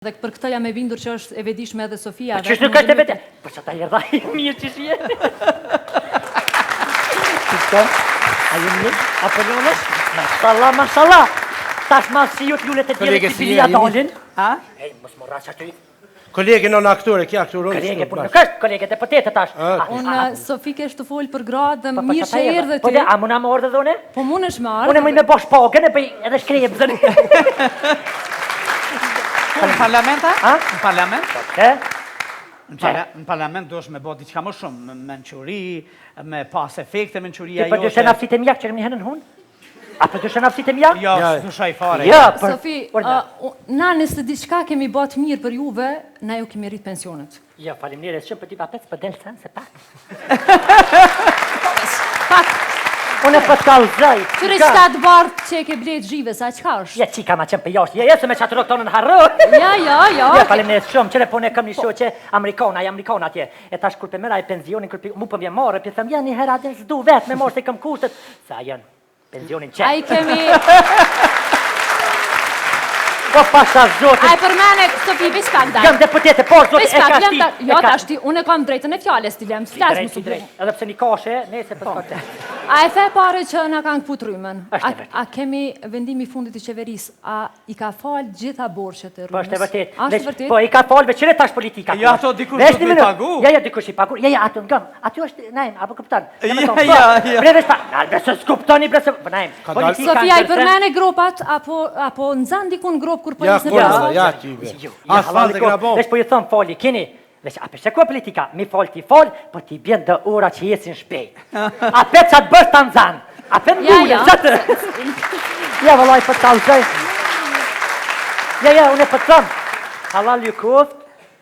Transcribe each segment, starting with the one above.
Dhe për këtë jam e bindur që është e vetëdijshme edhe Sofia. Që nuk është e vetë. Po çata erdha mirë që je. Çka? Ai më apo jonas? Mashallah. Tash ma si ju t'lullet e djelet të bilia dalin. Ha? Ej, mos morra që aty. Kolege non aktore, kja aktoron? Kolege, për në kështë, kolege, të pëtete tash. Unë, Sofi kesh të folë për gradë dhe mirë që erdhe ty. Po dhe, a muna më ardhe dhe une? Po mund është më ardhe. Une më i me bosh pagën e bëj edhe shkrejë bëzën. Në parlament, a? Në parlament? Në parlament do është me bo diqka më shumë, me menquri, me pas efekte menquria jote. Ti për dyshen afsit e mjak që rëmi henën hun? A për dyshen afsit e mjak? Jo, së shaj fare. Sofi, na nëse diqka kemi bot mirë për juve, na ju kemi rrit pensionet. Jo, falimnire, shumë për ti pa pec, për delë sen, se pak. Pak. Unë e për t'kallëzaj. Qëre qëta të bartë që e ke blejt zhive, sa qëka është? Ja, qika ma qenë për jashtë, ja, se me qatë roktonën harru. Ja. Ja, falimnire shumë, qëre po ne këm një shoqe Amerikana atje. E tash kur për mera e penzionin, mu për vje marë, për thëmë, ja një hera adin s'du vetë me marë se këm kushtet. Sa janë, penzionin qenë. A i kemi... Po pasha zotin. A i përmene, Sofi, veç pak da. Jam deputete, po zotin, e ka shti. Jo, tash ti, unë e kam drejtën e fjales, ti lem, s'flas më Si drejt, edhe pse një kashe, nese për s'kate. A e the pare që në kanë këput rymën? A kemi vendimi fundit i qeveris, a i ka falë gjitha borqet e rymës? Po është e vërtet. Ashtë vërtet? Po i ka falë veçire tash politika. Ja, ato dikush do t'i pagu? Ja, dikush i pagu. Ja, ato ngëm. Aty është, najmë, apo këptan. Ja. Bre veç pa, nalbe se s'kuptoni, bre se, najmë. Sofia, i përmene gropat, apo nëzan dikun grop kur polis në pjasë? Ja, tybe. Asfalt e grabon. Veç po ju thëmë fali, kini. Veç, a për shekua politika, mi falë ti falë, po ti bjen dhe ora që jesin shpejt. A për që atë bështë të nëzanë. A për ndule, qatë. Ja, vëllaj, për të alëzaj. Ja, unë e për të thëmë. Halal ju koft,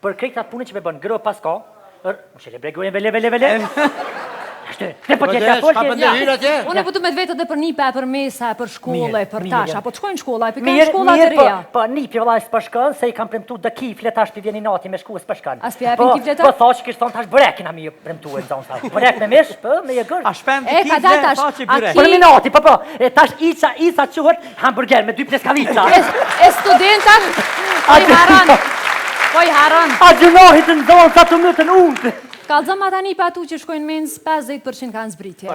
për krejt atë punë që me bënë, grë pas ka. Më shele bregojnë, vele. Ashtë, ne po tjetë e folke. Unë e pëtu me të vetë dhe për nipe, për mesa, për shkolle, për tash, apo të shkojnë shkolla, për kanë shkolla të reja. Po nipi vëllaj s'për shkën, se i kam premtu dhe kifle tash për vjeni nati me shku s'për shkën. As për jepin kifle ta? Po thash kështë thonë tash brekin a mi premtu e zonë sa. Brek me mish, po me je gërë. A shpend të kifle, ta që brek. Për minati, po, tash Isa quhet hamburger me 2 pleskavica. E studentat, po i haran. A gjunohit në zonë sa të mëtën unë. Kallëzëm ata nipe atu që shkojnë mens 50% kanë zbritje.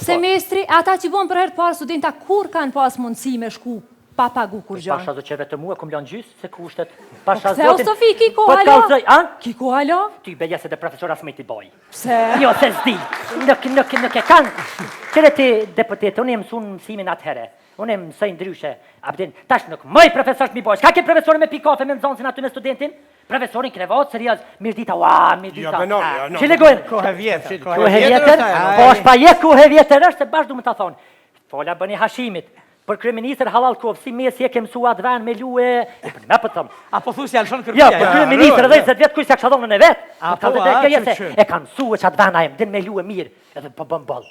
Semestri, ata që vonë për herë të parë studenta kur kanë pas mundësi me shku pa pagu kur gjanë? Pasha zë që vetë mua, kom janë gjysë se kushtet. Këtheu, Sofi, ki ko halo? Ki ko halo? Ty beja se dhe profesora s'me ti boj. Se? Jo, se s'di. Nuk e kanë. Qëre ti deputete, unë e mësun mësimin atëhere. Unë e mësoj ndryshe. Abdin, tash nuk mëj profesor s'mi boj. Shka ke profesori me pi kafe me nëzonsin aty me studentin? Profesorin krevat, serios, mirë dita. Që legojnë? Kohe vjetër. Kohe vjetër? Po është pa je kohe vjetër është, se bashkë du më të thonë. Fola bëni hashimit. Për kryeministër Halal Kov, si mes je ke mësua të venë me lue... E për me për thëmë. A po thu si Alshon Kërbia? Ja, për kryeministër edhe 20 vjetë kuj se kësha dhonën e vetë. E kanë mësua që atë venë ajem, din me lue mirë. Edhe për bëm bëllë.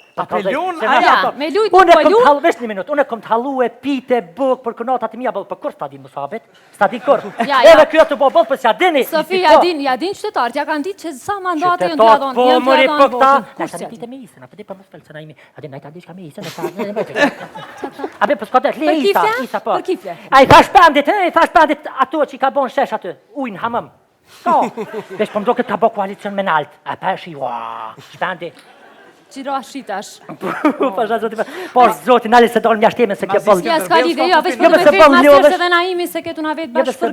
Me lujt në po lu? Vesh një minut, unë e kom të halu e pite bëk për kënatat i mija bëllë, për kur s'ta di musabit? S'ta di kur? Edhe kjo të bo bëllë, për s'ja dini. Sofi, ja din qytetarët, ja kanë ditë që sa mandate jënë t'ja donë. Po, mëri për këta. Në shtë pite me isën, apë di për më spelë, se na imi, a di najta di shka me isën, a be për s'kotet, li isa po. Për kifle? A i thash pandit ato që i ka bon shesh aty, ujnë hamëm. Ka, vesh për mdo këtë ka bo koalicion me nalt, a përshi, shpendi. Qiro ashitash. Po, zotin, nali se dolë mjashtime se kjo bëllë. Ja, s'ka lide, jo, veç për du me vetë masërës edhe na imi se ketu na vetë bashkë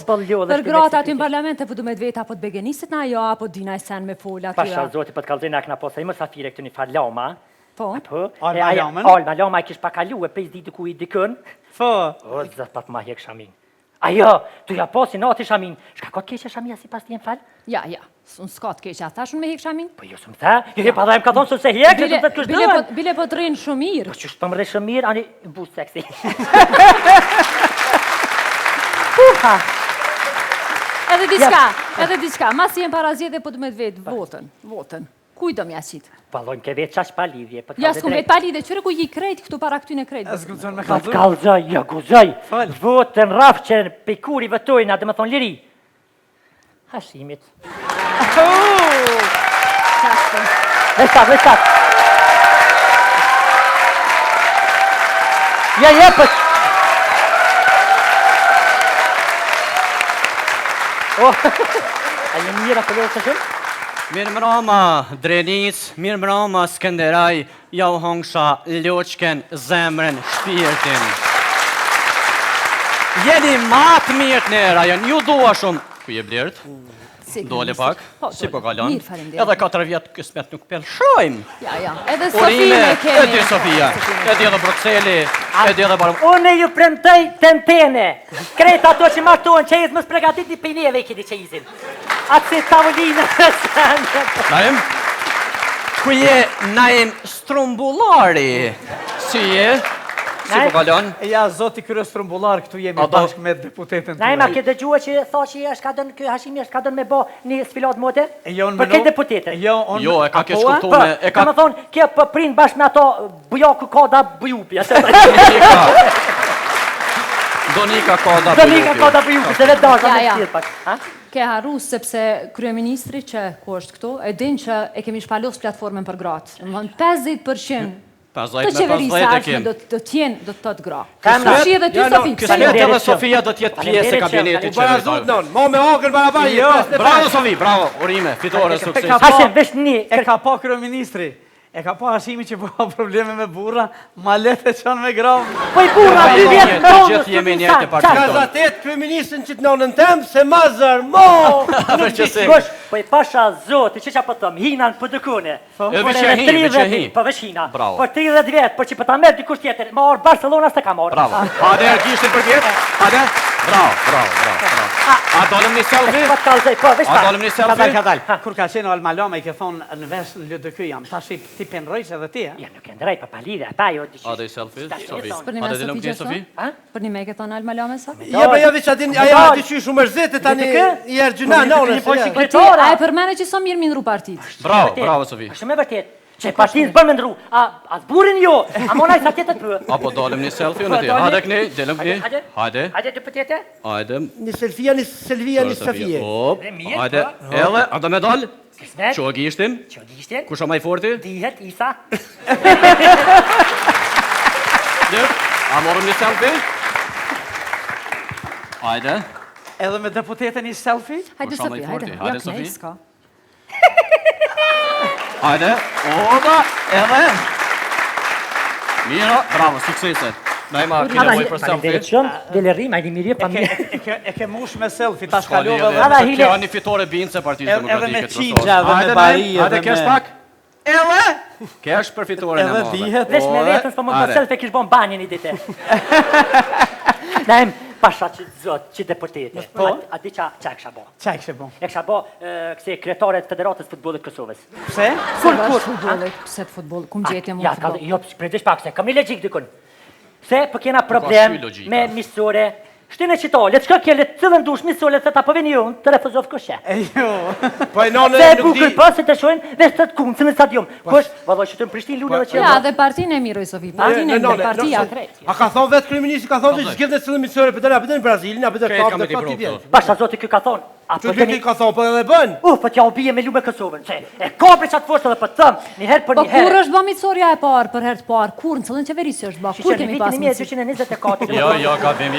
për gratë aty në parlamente, për du me vetë apo të begenisit na jo, apo dina e sen me fola atyra. Pasha, zotin, për të kalzina këna posa, i më safire këtë një farë lama. Po? Alma lama i kish pakalu e pejs ditë ku i dikën. Po? O, zë pat ma hek shamin. Ajo, tu ja posi nati shamin. Shka ka të keqe shamia si pas ti në falë? Ja, unë s'ka të keqe, ata shumë me hek shamin? Po jo së më tha, pa dhe më ka thonë së se hek, që të të kështë dërën. Bile po të rinë shumë mirë. Po qështë për më rejë shumë mirë, ani bu seksi. Edhe diçka, mas jenë parazjet e po të me të vetë votën. Kuj do mja qitë? Palojmë ke vetë qash pa lidhje. Ja, s'ku vetë pa lidhje, qëre ku ji krejt këtu para këtyne krejt. E s'gudzon me kalzoj. Pa t'kalzoj, ja guzoj. Votën rafë që pejkuri vëtojna, dhe më thonë liri. Hashimit. Vestat. Ja, për... A jeni mirë apo jo të shumë? Mirë mbroma, Drenic, mirë mbroma, Skenderaj, ja u hongsha loqken, zemrën, shpirtin. Jeni matë mirët në rajon, ju dua shumë. Ku je Blert? Dole pak, si po kalon. Edhe 4 vjetë kësmet nuk pelshojmë. Ja, edhe Sofia e kemi. E di Sofia, e di edhe Bruxelli, e di edhe barëm. Unë ju premtoj tentene. Krejt ato që martohen që izë më spregatit një pinjeve i kini që izin. Atë si tavolinë. Naim? Ku je Naim Strumbulari? Si je? Si po kalon? Ja, zoti krye Strumbullar, këtu jemi bashkë me deputetën të Naim, a ke dëgjua që tha që është ka dënë, Hashimi është ka dënë me bo një sfilat mote? Për këtë deputetën? Jo, e ka ke shkuptume. Ka më thonë, kje për prind bashkë me ato bujaku koda bujupi. Donika koda Donika koda bujupi, se vetë dasha me shqirë pak. Ke harru sepse kryeministri që ku është këtu, e din që e kemi shpalos platformën për gratë. Në mënë 50% të qeverisa ashme do të tjenë, do të tëtë gra. Kësë edhe ty, Sofi. Kësë edhe Sofia do tjetë pjesë e kabinetit qeverisar. Ma me akër barabari. Bravo Sofi, bravo, urime, fitore, sukses. Hashim, vesh një. E ka pa kryeministri. E ka pa Hashimi që po probleme me burra, ma letë e qanë me gravë. Po i burra, dy vjetë të gjithë jemi njërë të partitë tonë. Gazatet, kryeministrin që të nonën temë, se ma zërmo. Po i pasha zotë, që po thëmë, hinan për dëkune. E veqehi. Po veç hina. Po 30 vjetë, po që për ta merë dikush tjetër, ma orë Barcelona së të ka morë. Bravo. Hade, gishtin për vjetë. Hade. Bravo. A dolem një selfie? A dolem një selfie? Kadal. Kur ka qenë Almaloma i ke thonë në vesh në LDK jam, ta shi ti pendrojsh edhe ti, Ja, nuk e ndrej, pa palire, pa jo të A dhe i selfie? Për një me Sofi që thonë? Për një me ke thonë Almalome sa? Ja, për javë që adin, aja ati që shumë mërzete, tani i ergjuna, nonës. Po ti, a e përmene që so mirë minru partit? Bravo Sofi. A shumë e vërtet, që partinë bërë me ndru, a zburin jo, a monaj sa tjetët për. Apo dolem një selfie unë ti. Hade këni, delem këni. Hade. Hade të pëtjete? Hade. Një selfia, një selvia, një safie. Hade. Ele, a da me dal? Kismet? Që gishtin? Kusha maj forti? Dihet, Isa. A morëm një selfie? Hajde. Edhe me deputetën një selfie? Hajde Sofi, hajde. Hajde Sofi. Hajde. Oda, edhe. Mira, bravo, sukseset. Naima, kina moj për selfie. Dele rrim, ajdi mirje pa mirë. E ke mush me selfie, ta shkalove dhe. Kjo një fitore binë se Partisë Demokratike. Edhe me qingja, edhe me bari. Hajde, kesh pak. Edhe. Kesh për fitore në modhe. Vesh me vetën, s'po më për selfie kish bon banjën i dite. Naim, pasha që zotë, që deputete. A di qa e kësha bo? Qa e kësha bo? E kësha bo këse kretarët Federatës Futbolit Kosovës. Pse? Pse të futbolit, kum gjetje mu futbolit? Jo, prejdesh pak se, kam një legjik dikun. Se, për kena problem me misore, shtine qito, letë shka kje, letë cëllën dush misore, se ta përveni ju, të refuzov këshe. Jo. Po e nonë se nuk di... bukër pas, se të shojnë, vesh të të kumë, cëllën stadium. Kush, vado që të në Prishtin lunë dhe që... Ja, dhe partinë e miroj, Sofi, partinë e miroj, partia krejt. A ka thonë vetë kryeministri, ka thonë që gjithë dhe cëllën misore, për të në Brazilin, a për të kapë dhe fati vjetë. Pasha zoti kjo ka thonë. Që të ka thonë, për edhe bën? Po t'ja u bije me lume Kosovën, se e ka për qatë foshtë dhe për thëmë, njëherë për njëherë. Po kur është bë mitësoria e parë, për herë të parë, kur në cëllën qeverisë është bë, kur kemi pas mitësoria? Jo, gabim.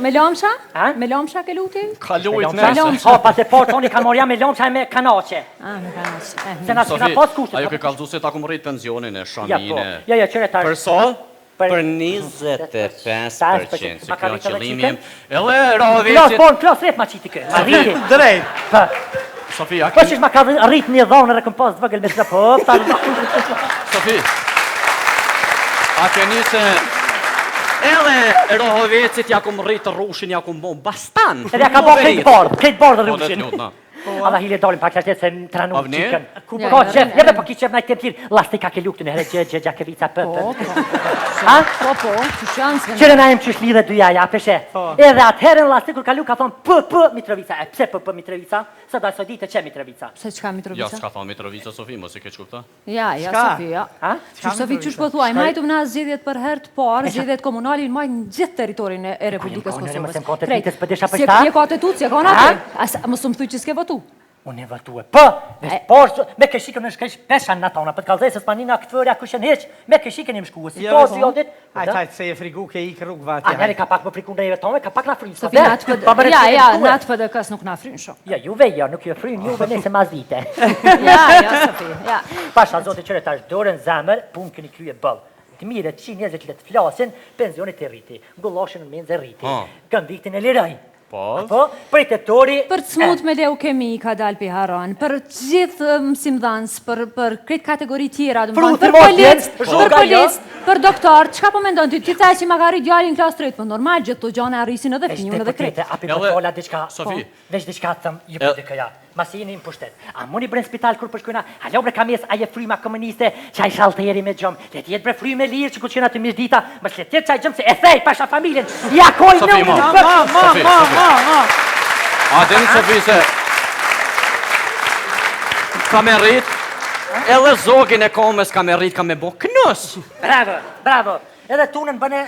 Me lomsha? Me lomsha ke luti? Ka lujt Me lomsha. Ha, pas e parë toni kanë morja me lomsha e me kanache. Me kanache. Se na pas kushtet. Ajo ke kalzu se ta ku më rritë pensionin e shamine. Ja, qëre ta. Për so? Për 25%. Se kjo qëllimi jem. Ele, Rovicit. Klas rep ma qiti kë. Drejt. Sofia, po që ma ka rrit një dhonë e kompost vëgël me të po. Sofi, a ke një se... Ele Rohovecit ja kum rritë rrushin, ja kum bon bastan. Edhe ja ka bo krejt bardë rrushin. Alla hile dalim pa qërtet se më tranu qikën. Ko qef, jebe po ki qef najtë të tjirë, lasti ka ke luktu në herë gjakevica pëpë. Po, që shansë. Qëre na jem qysh lidhe dy jaja, peshe. Edhe atëherën lasti kur ka luk ka thonë pëpë Mitrovica. E pse pëpë Mitrovica? Së da së dite që Mitrovica. Pse qka Mitrovica? Ja, s'ka thonë Mitrovica, Sofi, mos e ke qupta? Ja, Sofi, ja. Sofi, qysh po thua, i majtum na zgjedhjet për herë të parë, zgjedhjet komunali në majtë në gjithë teritorin e Republikës Kosovës. Se ka të tutje, ka në atë. Mësë më thuj që s'ke votu. Unë e vërtue, me këshikën në shkesh pesha në tona, për të kalzej se s'panina këtë fërja kushen heq, me këshikën im shkuë, si to si odit. Hajtë se e frigu ke i kërrug vati. A njeri ka pak më friku në eve tome, ka pak na frynë. Sofi, në atë PDK-s nuk na frynë shumë. Ja, juve nuk ju frynë, juve nese ma zite. Ja, Sofi, ja. Pasha, zote qëre tash dorën zemër, pun këni krye bëllë. Të mire, që njerëzit le të flasin, pensionit e rriti, ngulloshin në menze rriti, këndiktin e liraj. Po, për i tetori... Për të smut me leukemi ka dalë për haron, për gjithë mësimdhans, për këtë kategori tjera, për policë, për doktor, qka po mendon ty? Ti thaj që ma ka rrit djallin klas 3, për normal gjithë të gjone arrisin edhe finjun edhe kretë. Api për fola diçka, veç diçka të thëmë, ju për dikëja, masi jeni në pushtet. A muni bre në spital kur përshkujna, halo bre kam jes aje fryma komuniste, që a i shalteri me gjomë, le tjetë bre fryme lirë që ku qena të mishdita, më që le tjetë që a i gjëmë se e thej pasha familjen, ja koj në A dini Sofi se ka me rrit, edhe zogin e komës ka me rrit, ka me bo kënës. Bravo, edhe tunën bëne...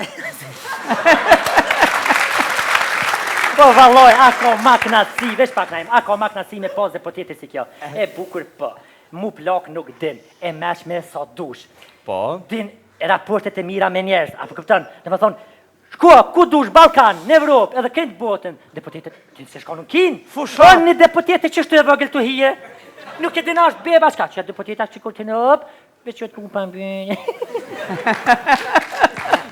Po valoj, ako maknasi, vesh pak najmë, ako maknasi me pos dhe po tjetë si kjo. E bukur po, mu plak nuk din, e mesh me sa dush. Po? Din raportet e mira me njerës, apo këpëtën, dhe më thonë, shkua, ku dush, Balkan, në Evropë, edhe këtë botën, deputetet, ti se shka nuk kinë. Fushon një deputetet që shtu e vëgël të hije. Nuk e dina është beba shka, që deputetet që kur të në ëpë, veç që të ku për mbjë.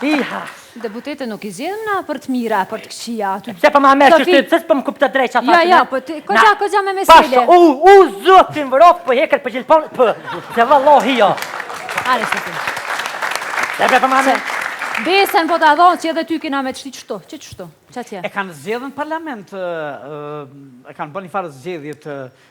Iha. Deputetet nuk i zjedhëm na për të mira, për të këqia. Se për ma mërë që shtu, pësës për më kuptë të drejt që a Ja, po këgja me mesele. U zotin vërofë për hekër për gjilpon, se vëllohi jo. Are, Sofi. Se për ma mërë. Besen po të adhonë që edhe ty kina me të shti qëto, që qëto, që atje? E kanë zgjedhën parlament, e kanë bërë një farë zgjedhjet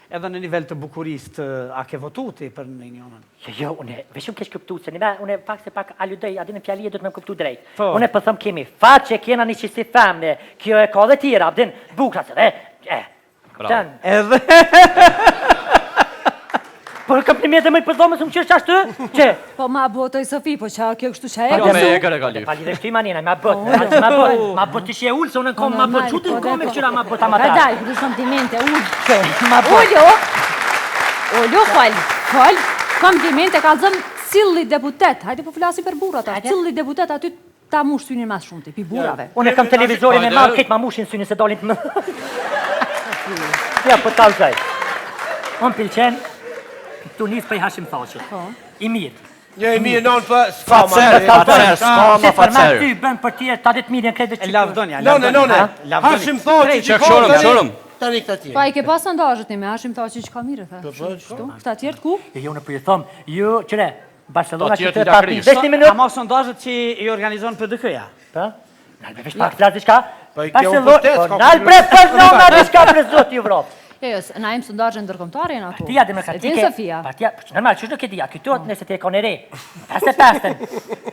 edhe në nivel të Bukurist, a ke votuti për në unionën? Jo, une, veshëm kesh këptu, se une pak se pak aludej, adin e fjalije do të me këptu drejt. Une për thëmë kemi, faqe kena një qësi femne, kjo e ka dhe tjera, abdin bukra se dhe, Edhe... Por komplimente më i përdhome së më qërë qashtë të? Që? Po ma botoj Sofi, po qa kjo kështu qa e Jo me e kërë ka lyf. Pali dhe shtu i manina, ma bot të shje ullë, se unë në kom ma bot qutin kom e këqyra ma bot amatar. Ka daj, kërë komplimente, Oljo, fal, komplimente, ka zëmë cilli deputet, hajde po flasi për burat, cilli deputet aty ta mush synin mas shumë të pi burave. Unë e kam televizorin e malë, ketë ma mushin synin se dolin të më... Ja, po talë zaj. Unë pilqen, tu njës për i Hashim Thaqit. I mirë. Jo, i mirë non për s'ka ma. Se për me ty bën për tjerë, ta dhe të mirë në krejtë që... Lavdonja, None, Hashim Thaqit që Qërëm. Tani këta tjerë. Pa i ke pas sondazhet një me Hashim Thaqit që ka mirë, këta tjerë të ku? Jo, në për i thëmë, jo, qëre, Barcelona që të papi. Vesh një minut. Ama sondazhet që i organizon PDK-ja. Pa? Nalbe vesh pak flasë diçka? Pa i kjo vërtet, s'ka Nalbe Barcelona diçka për zotë i Evropë. Jo, na im sondazhe ndërkombëtare janë ato. Partia demokratike. Partia, normal, çu nuk e di, këtu nëse ti e kanë re. Pastaj pastën.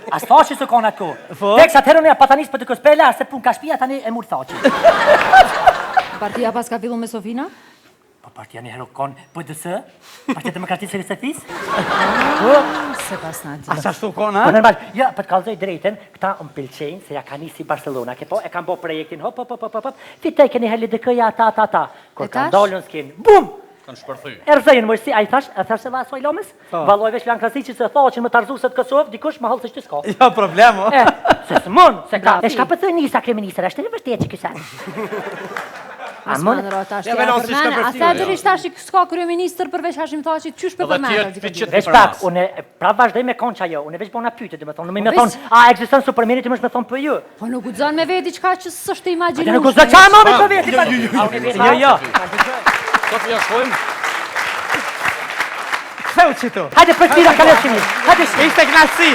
As thashi se kanë ato. Tek sa herën ja patanis për të kospela, se pun ka shtëpia tani e mur thaçi. Partia pas ka filluar me Sofina? Po partia një herë kanë PDS, Partia Demokratike e Sefis. Se pas na di. A sa shtu kona? Po normal, ja, për të kallzoj drejtën, këta më pëlqejnë se ja kanë nisi Barcelona, ke po, e kanë bërë projektin, hop, fitej keni herë LDK-ja ata. Kur kanë dalën skin, bum! Kanë shpërthy. Erzejnë mërësi, a i thash se va asoj lomës? Valoj veç janë klasi që se thoqin më tarzu se të Kosovë, dikush më halë se që s'ka. Jo, problemo. Se s'mon, se ka. E shka për të njësa kreministër, është të një vështet që kësa. Asman rota është a thedërisht tash s'ka kryeministër përveç Hashim Thaqit, qysh për përmendë? Veç pak, unë pra vazhdoj me konqa jo, unë veç bona pyte, dhe me thonë, me thonë, a eksiston supermeni ti më shme thonë për ju? Po nuk gudzon me veti qka që s'është imaginu. Nuk gudzon qa më me të veti? Jo. Sofia, shkojmë. Këtheu që tu? Hajde për tira kaleshimi, hajde Ishte knasi.